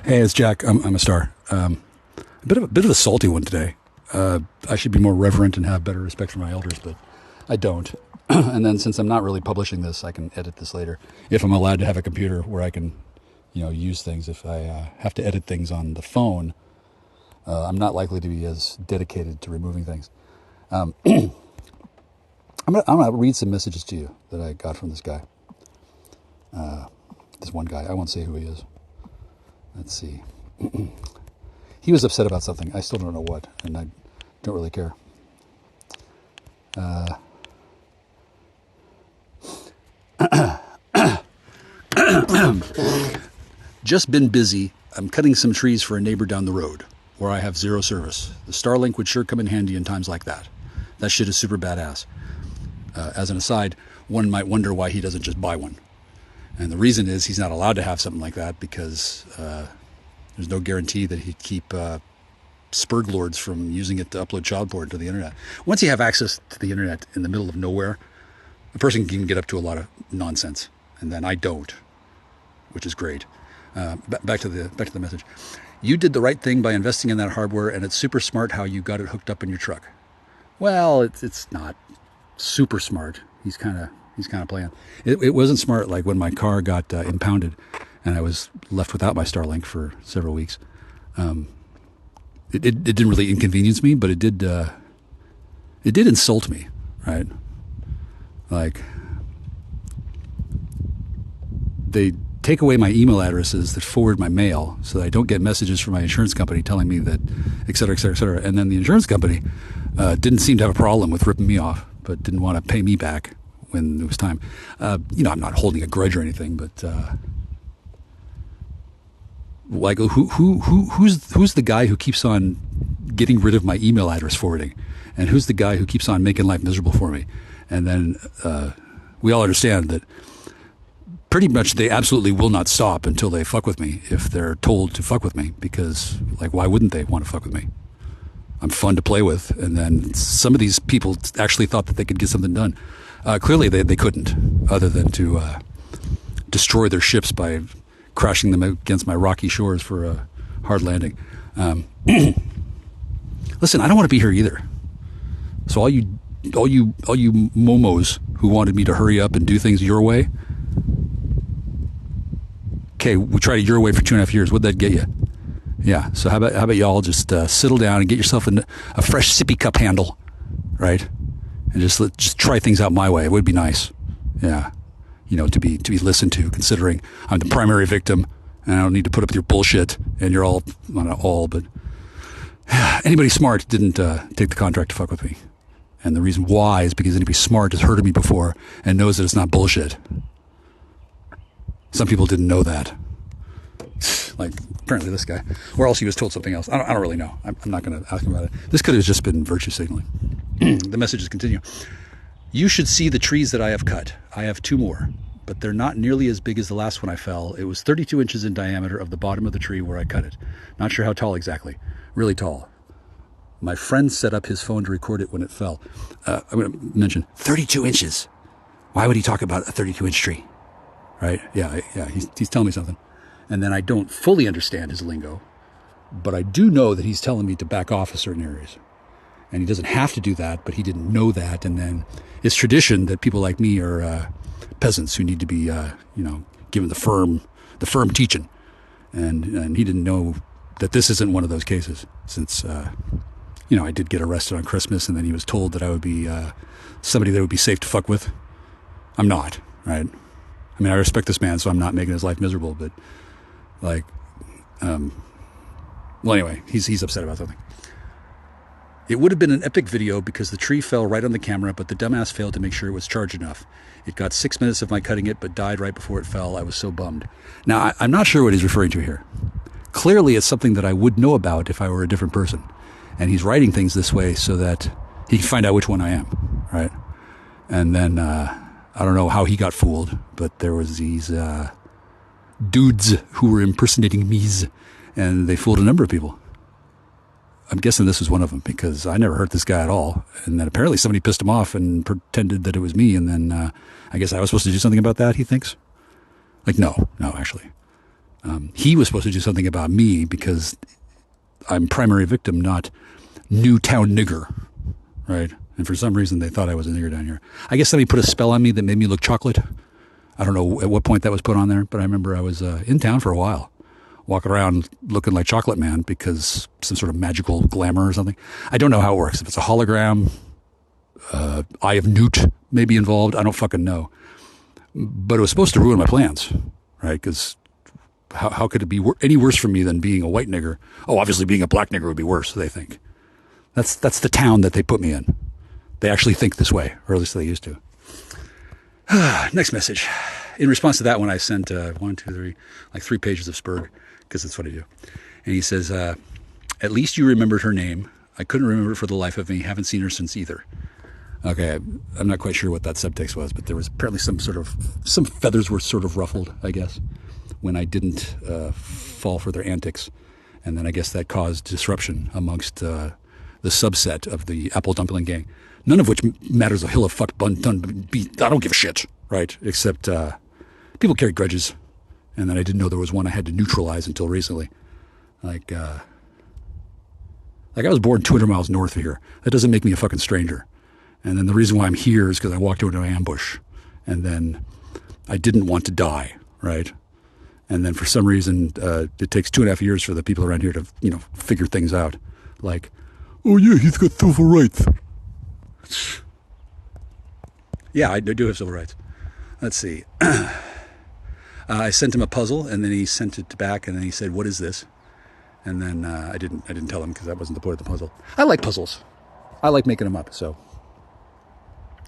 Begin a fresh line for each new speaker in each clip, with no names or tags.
Hey, it's Jack. I'm a star. A bit of a salty one today. I should be more reverent and have better respect for my elders, but I don't. And then since I'm not really publishing this, I can edit this later. If I'm allowed to have a computer where I can, use things. If I have to edit things on the phone, I'm not likely to be as dedicated to removing things. I'm gonna read some messages to you that I got from this guy. This one guy. I won't say who he is. Let's see. He was upset about something. I still don't know what, and I don't really care. Just been busy. I'm cutting some trees for a neighbor down the road where I have zero service. The Starlink would sure come in handy in times like that. That shit is super badass. As an aside, one might wonder why he doesn't just buy one. And the reason is he's not allowed to have something like that because there's no guarantee that he'd keep Sperglings from using it to upload child porn to the internet. Once you have access to the internet in the middle of nowhere, a person can get up to a lot of nonsense. And then I don't, which is great. Back to the message. You did the right thing by investing in that hardware, and it's super smart how you got it hooked up in your truck. Well, it's not super smart. He's kind of playing. It wasn't smart like when my car got impounded and I was left without my Starlink for several weeks. It didn't really inconvenience me, but it did insult me, right? Like, they take away my email addresses that forward my mail so that I don't get messages from my insurance company telling me that, et cetera, et cetera, et cetera. And then the insurance company didn't seem to have a problem with ripping me off, but didn't want to pay me back when it was time. I'm not holding a grudge or anything, but like who's the guy who keeps on getting rid of my email address forwarding, and who's the guy who keeps on making life miserable for me? And then we all understand that pretty much they absolutely will not stop until they fuck with me if they're told to fuck with me, because like, why wouldn't they want to fuck with me? I'm fun to play with. And then some of these people actually thought that they could get something done. Clearly they couldn't, other than to destroy their ships by crashing them against my rocky shores for a hard landing. Listen, I don't want to be here either. So all you momos who wanted me to hurry up and do things your way, okay, we tried it your way for 2.5 years. What'd that get you? Yeah. So how about y'all just settle down and get yourself a fresh sippy cup handle, right? And just try things out my way. It would be nice. Yeah. To be listened to, considering I'm the primary victim and I don't need to put up with your bullshit, and you're all, well, not all, but anybody smart didn't take the contract to fuck with me. And the reason why is because anybody smart has heard of me before and knows that it's not bullshit. Some people didn't know that. Like, apparently this guy. Or else he was told something else. I don't really know. I'm not going to ask him about it. This could have just been virtue signaling. The messages continue. You should see the trees that I have cut. I have 2 more, but they're not nearly as big as the last one I fell. It was 32 inches in diameter of the bottom of the tree where I cut it. Not sure how tall exactly. Really tall. My friend set up his phone to record it when it fell. I'm going to mention 32 inches. Why would he talk about a 32-inch tree? Right? Yeah. He's telling me something. And then I don't fully understand his lingo, but I do know that he's telling me to back off of certain areas. And he doesn't have to do that, but he didn't know that. And then it's tradition that people like me are peasants who need to be, given the firm teaching. And he didn't know that this isn't one of those cases, since, I did get arrested on Christmas, and then he was told that I would be somebody that would be safe to fuck with. I'm not, right? I mean, I respect this man, so I'm not making his life miserable, but anyway, he's upset about something. It would have been an epic video because the tree fell right on the camera, but the dumbass failed to make sure it was charged enough. It got 6 minutes of my cutting it, but died right before it fell. I was so bummed. Now, I'm not sure what he's referring to here. Clearly, it's something that I would know about if I were a different person. And he's writing things this way so that he can find out which one I am, right? And then, I don't know how he got fooled, but there was these dudes who were impersonating me's, and they fooled a number of people. I'm guessing this was one of them, because I never hurt this guy at all. And then apparently somebody pissed him off and pretended that it was me. And then I guess I was supposed to do something about that, he thinks. Like, no, actually. He was supposed to do something about me because I'm primary victim, not Newtown nigger, right? And for some reason, they thought I was a nigger down here. I guess somebody put a spell on me that made me look chocolate. I don't know at what point that was put on there, but I remember I was in town for a while, walking around looking like Chocolate Man because some sort of magical glamour or something. I don't know how it works. If it's a hologram, Eye of Newt may be involved. I don't fucking know. But it was supposed to ruin my plans, right? Because how could it be any worse for me than being a white nigger? Oh, obviously being a black nigger would be worse, they think. That's the town that they put me in. They actually think this way, or at least they used to. Next message. In response to that one, I sent 3 pages of Sperg, because that's what I do. And he says, at least you remembered her name. I couldn't remember it for the life of me. Haven't seen her since either. Okay, I'm not quite sure what that subtext was, but there was apparently some feathers were sort of ruffled, I guess, when I didn't fall for their antics. And then I guess that caused disruption amongst the subset of the Apple Dumpling gang. None of which matters a hill of fuck bun dun beat. I don't give a shit, right? Except people carry grudges, and then I didn't know there was one I had to neutralize until recently. Like I was born 200 miles north of here. That doesn't make me a fucking stranger. And then the reason why I'm here is because I walked into an ambush, and then I didn't want to die, right? And then for some reason, it takes 2.5 years for the people around here to, figure things out. Like, oh yeah, he's got civil rights. Yeah, I do have civil rights. Let's see. I sent him a puzzle, and then he sent it back, and then he said, "What is this?" And then I didn't tell him because that wasn't the point of the puzzle. I like puzzles. I like making them up. So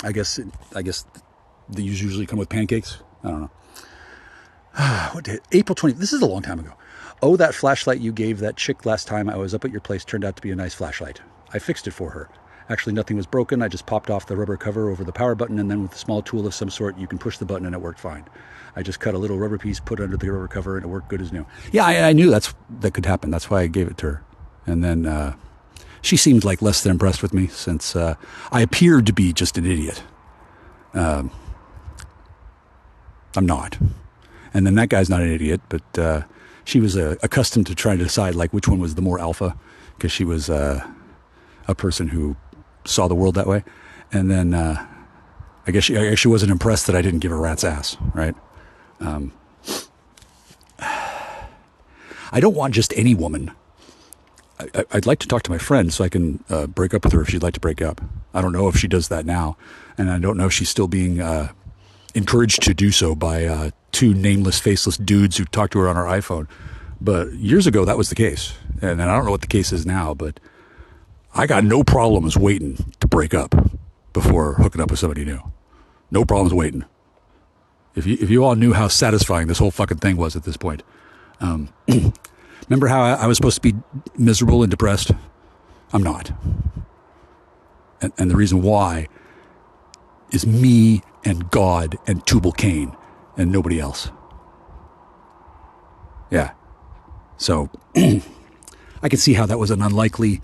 I guess these usually come with pancakes. I don't know. What did April 20th? This is a long time ago. Oh, that flashlight you gave that chick last time I was up at your place turned out to be a nice flashlight. I fixed it for her. Actually, nothing was broken. I just popped off the rubber cover over the power button, and then with a small tool of some sort, you can push the button, and it worked fine. I just cut a little rubber piece, put it under the rubber cover, and it worked good as new. Yeah, I knew that could happen. That's why I gave it to her. And then she seemed like less than impressed with me, since I appeared to be just an idiot. I'm not. And then that guy's not an idiot, but she was accustomed to trying to decide like which one was the more alpha, because she was a person who saw the world that way. And then I guess she wasn't impressed that I didn't give a rat's ass, right? I don't want just any woman. I'd like to talk to my friend so I can break up with her if she'd like to break up. I don't know if she does that now, and I don't know if she's still being encouraged to do so by 2 nameless, faceless dudes who talk to her on her iPhone. But years ago, that was the case, and I don't know what the case is now, but I got no problems waiting to break up before hooking up with somebody new. No problems waiting. If you all knew how satisfying this whole fucking thing was at this point. Remember how I was supposed to be miserable and depressed? I'm not. And the reason why is me and God and Tubal Cain and nobody else. Yeah. So I can see how that was an unlikely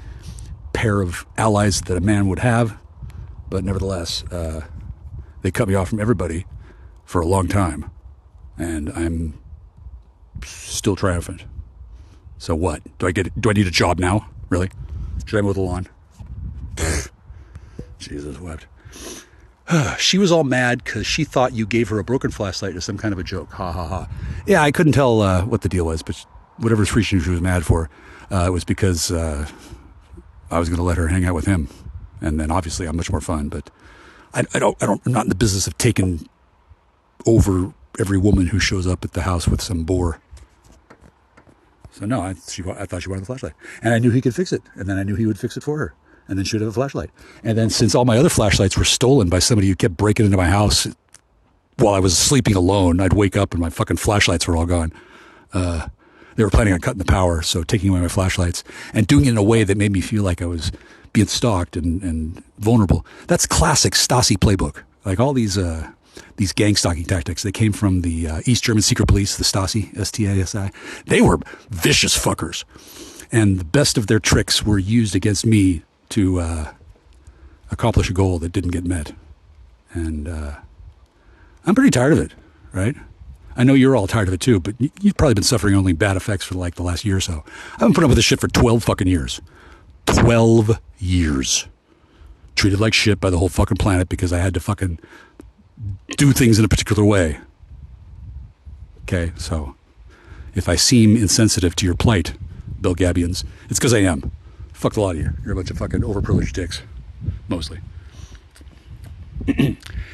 pair of allies that a man would have, but nevertheless, they cut me off from everybody for a long time, and I'm still triumphant. So what? Do I need a job now? Really? Should I mow the lawn? Jesus wept. She was all mad because she thought you gave her a broken flashlight as some kind of a joke. Ha ha ha. Yeah, I couldn't tell what the deal was, but whatever reason she was mad for, it was because I was going to let her hang out with him, and then obviously I'm much more fun. But I'm not in the business of taking over every woman who shows up at the house with some bore. So no, I thought she wanted the flashlight, and I knew he could fix it, and then I knew he would fix it for her, and then she'd have a flashlight. And then since all my other flashlights were stolen by somebody who kept breaking into my house while I was sleeping alone, I'd wake up and my fucking flashlights were all gone. They were planning on cutting the power, so taking away my flashlights and doing it in a way that made me feel like I was being stalked and vulnerable. That's classic Stasi playbook. Like all these gang stalking tactics, they came from the East German secret police, the Stasi, S-T-A-S-I. They were vicious fuckers. And the best of their tricks were used against me to accomplish a goal that didn't get met. And I'm pretty tired of it, right? I know you're all tired of it too, but you've probably been suffering only bad effects for like the last year or so. I've been putting up with this shit for 12 fucking years. 12 years. Treated like shit by the whole fucking planet because I had to fucking do things in a particular way. Okay, so if I seem insensitive to your plight, Belgabians, it's because I am. Fuck a lot of you. You're a bunch of fucking overprivileged dicks. Mostly.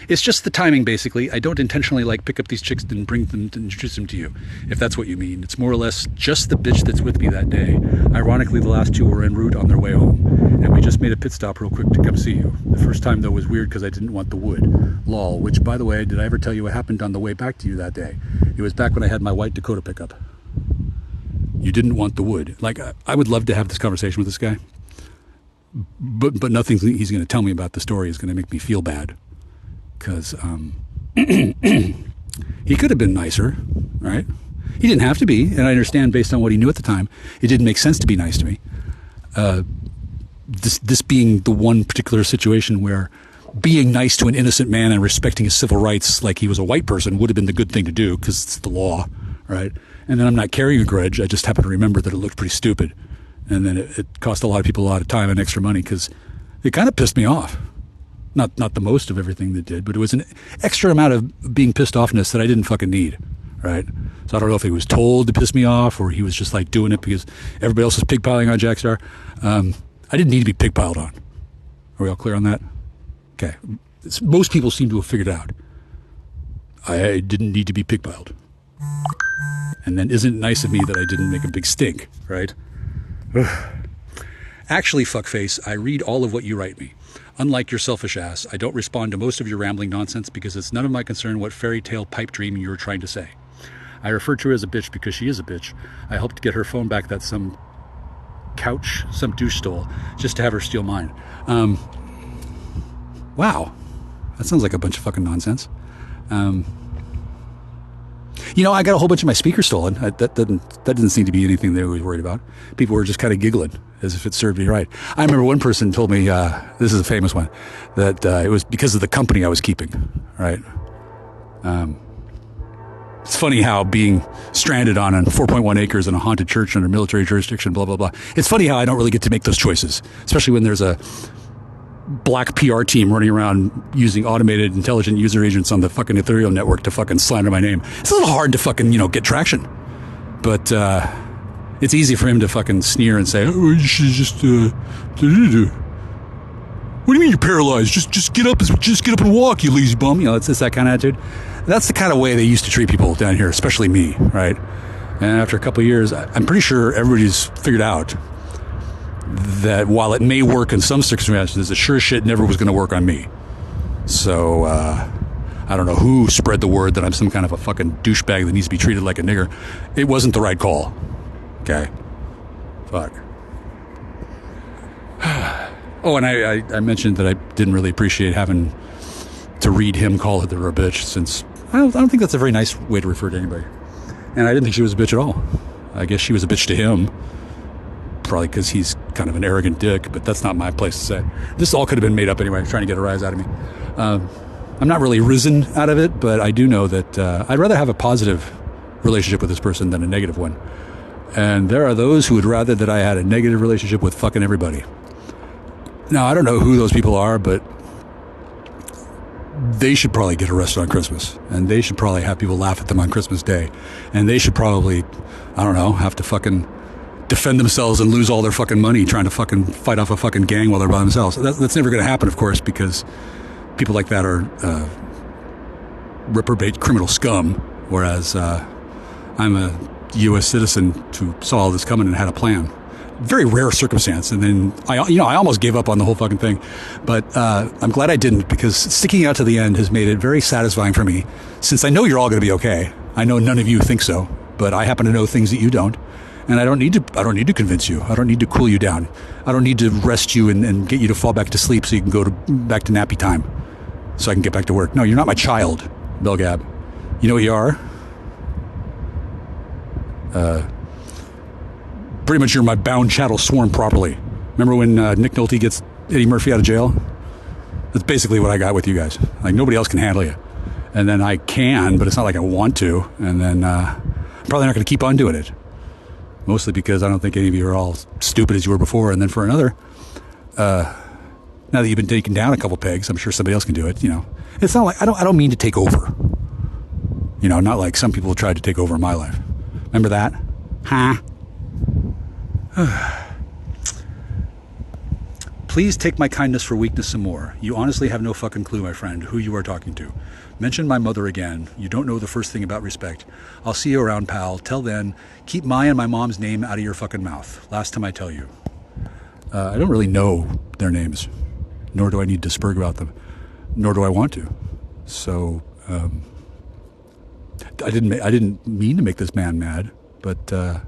It's just the timing, basically. I don't intentionally like pick up these chicks and bring them to introduce them to you, if that's what you mean. It's more or less just the bitch that's with me that day. Ironically, the last two were en route on their way home, and we just made a pit stop real quick to come see you. The first time, though, was weird because I didn't want the wood. Lol, which, by the way, did I ever tell you what happened on the way back to you that day? It was back when I had my white Dakota pickup. You didn't want the wood. Like, I would love to have this conversation with this guy, but nothing he's going to tell me about the story is going to make me feel bad. Because he could have been nicer, right? He didn't have to be, and I understand based on what he knew at the time, it didn't make sense to be nice to me. This being the one particular situation where being nice to an innocent man and respecting his civil rights like he was a white person would have been the good thing to do because it's the law, right? And then I'm not carrying a grudge. I just happen to remember that it looked pretty stupid. And then it cost a lot of people a lot of time and extra money because it kind of pissed me off. Not the most of everything that did, but it was an extra amount of being pissed offness that I didn't fucking need, right? So I don't know if he was told to piss me off or he was just like doing it because everybody else was pigpiling on Jackstar. I didn't need to be pigpiled on. Are we all clear on that? Okay. Most people seem to have figured it out. I didn't need to be pigpiled. And then isn't it nice of me that I didn't make a big stink, right? Actually, fuckface, I read all of what you write me. Unlike your selfish ass, I don't respond to most of your rambling nonsense because it's none of my concern what fairy tale pipe dream you were trying to say. I refer to her as a bitch because she is a bitch. I hope to get her phone back that some couch, some douche stole, just to have her steal mine. Wow. That sounds like a bunch of fucking nonsense. You know, I got a whole bunch of my speakers stolen. That didn't seem to be anything they were worried about. People were just kind of giggling as if it served me right. I remember one person told me, this is a famous one, that it was because of the company I was keeping, right? It's funny how being stranded on 4.1 acres in a haunted church under military jurisdiction, blah, blah, blah. It's funny how I don't really get to make those choices, especially when there's a black PR team running around using automated intelligent user agents on the fucking Ethereum network to fucking slander my name. It's a little hard to fucking, get traction. But it's easy for him to fucking sneer and say, oh, you should just, what do you mean you're paralyzed? Just get up and walk, you lazy bum. It's that kind of attitude. That's the kind of way they used to treat people down here, especially me, right? And after a couple of years, I'm pretty sure everybody's figured out that while it may work in some circumstances, it sure as shit never was going to work on me. So, I don't know who spread the word that I'm some kind of a fucking douchebag that needs to be treated like a nigger. It wasn't the right call. Okay. Fuck. Oh, and I mentioned that I didn't really appreciate having to read him call her a bitch, since I don't think that's a very nice way to refer to anybody. And I didn't think she was a bitch at all. I guess she was a bitch to him. Probably because he's kind of an arrogant dick, but that's not my place to say. This all could have been made up anyway, trying to get a rise out of me. I'm not really risen out of it, but I do know that I'd rather have a positive relationship with this person than a negative one. And there are those who would rather that I had a negative relationship with fucking everybody. Now, I don't know who those people are, but they should probably get arrested on Christmas. And they should probably have people laugh at them on Christmas Day. And they should probably, I don't know, have to fucking defend themselves and lose all their fucking money trying to fucking fight off a fucking gang while they're by themselves. That's never going to happen, of course, because people like that are reprobate criminal scum, whereas I'm a U.S. citizen who saw all this coming and had a plan. Very rare circumstance, and then I almost gave up on the whole fucking thing, but I'm glad I didn't, because sticking out to the end has made it very satisfying for me, since I know you're all going to be okay. I know none of you think so, but I happen to know things that you don't. And I don't need to convince you. I don't need to cool you down. I don't need to rest you and get you to fall back to sleep so you can go back to nappy time so I can get back to work. No, you're not my child, Belgab. You know what you are? Pretty much you're my bound chattel sworn properly. Remember when Nick Nolte gets Eddie Murphy out of jail? That's basically what I got with you guys. Like, nobody else can handle you. And then I can, but it's not like I want to. And then I'm probably not going to keep on doing it. Mostly because I don't think any of you are all stupid as you were before. And then for another, now that you've been taken down a couple pegs, I'm sure somebody else can do it. You know, it's not like I don't mean to take over. You know, not like some people tried to take over in my life. Remember that? Huh? Please take my kindness for weakness some more. You honestly have no fucking clue, my friend, who you are talking to. Mention my mother again. You don't know the first thing about respect. I'll see you around, pal. Till then, keep my and my mom's name out of your fucking mouth. Last time I tell you. I don't really know their names, nor do I need to spurg about them, nor do I want to. So, I didn't mean to make this man mad, but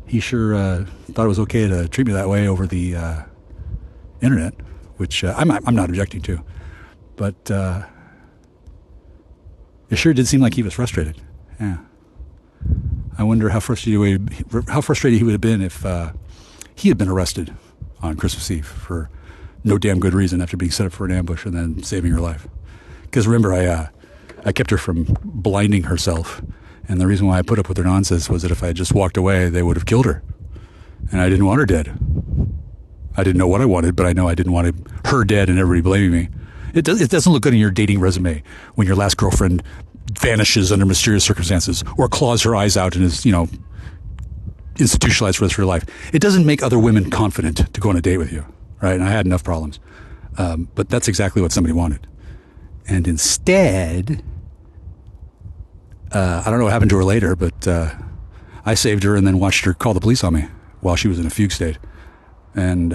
he sure thought it was okay to treat me that way over the internet, which I'm not objecting to, but it sure did seem like he was frustrated. Yeah, I wonder how frustrated he would have been if he had been arrested on Christmas Eve for no damn good reason after being set up for an ambush and then saving her life. Because remember, I kept her from blinding herself, and the reason why I put up with her nonsense was that if I had just walked away, they would have killed her, and I didn't want her dead. I didn't know what I wanted, but I know I didn't want her dead and everybody blaming me. It doesn't look good in your dating resume when your last girlfriend vanishes under mysterious circumstances or claws her eyes out and is, you know, institutionalized for the rest of her life. It doesn't make other women confident to go on a date with you, right? And I had enough problems. But that's exactly what somebody wanted. And instead, I don't know what happened to her later, but I saved her and then watched her call the police on me while she was in a fugue state. And,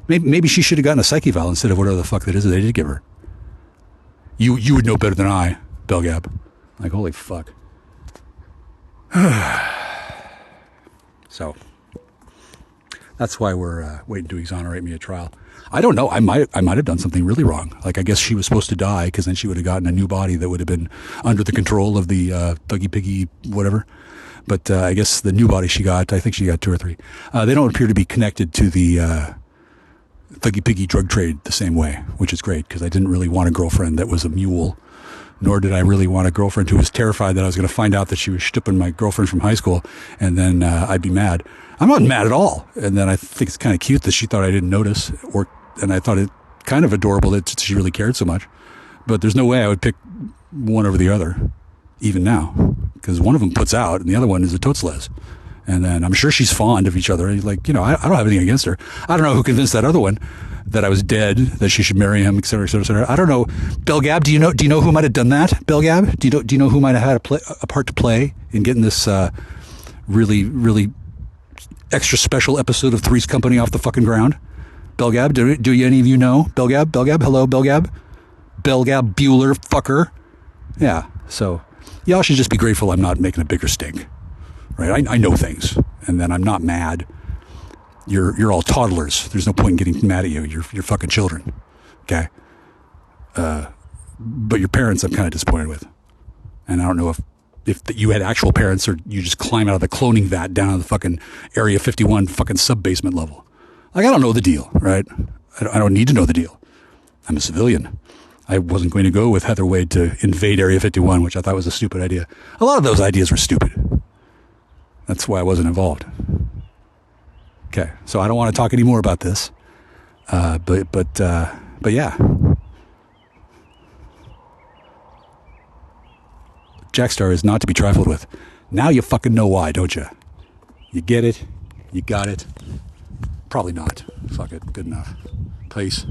maybe she should have gotten a psych eval instead of whatever the fuck that is that they did give her. You would know better than I, BELLGAB. Like, holy fuck. So, that's why we're waiting to exonerate me at trial. I don't know. I might have done something really wrong. Like, I guess she was supposed to die because then she would have gotten a new body that would have been under the control of the Thuggy Piggy whatever. But I guess the new body she got, I think she got 2 or 3. They don't appear to be connected to the Thuggy Piggy drug trade the same way, which is great because I didn't really want a girlfriend that was a mule, nor did I really want a girlfriend who was terrified that I was going to find out that she was shtipping my girlfriend from high school, and then I'd be mad. I'm not mad at all. And then I think it's kind of cute that she thought I didn't notice, and I thought it kind of adorable that she really cared so much. But there's no way I would pick one over the other, even now, because one of them puts out and the other one is a totes-les. And then I'm sure she's fond of each other. Like, you know, I don't have anything against her. I don't know who convinced that other one that I was dead, that she should marry him, et cetera, et cetera, et cetera. I don't know. BELLGAB, do you know who might have done that? BELLGAB, do you know who might have had a part to play in getting this really, really extra special episode of Three's Company off the fucking ground? BELLGAB, do any of you know? BELLGAB, hello, BELLGAB? BELLGAB Bueller, fucker. Yeah, so y'all should just be grateful I'm not making a bigger stink. Right? I know things, and then I'm not mad. You're all toddlers. There's no point in getting mad at you. You're fucking children. Okay? But your parents I'm kind of disappointed with. And I don't know if you had actual parents or you just climb out of the cloning vat down to the fucking Area 51 fucking sub-basement level. Like, I don't know the deal, right? I don't need to know the deal. I'm a civilian. I wasn't going to go with Heather Wade to invade Area 51, which I thought was a stupid idea. A lot of those ideas were stupid. That's why I wasn't involved. Okay, so I don't want to talk any more about this. But yeah. Jackstar is not to be trifled with. Now you fucking know why, don't you? You get it. You got it. Probably not. Fuck it. Good enough. Peace.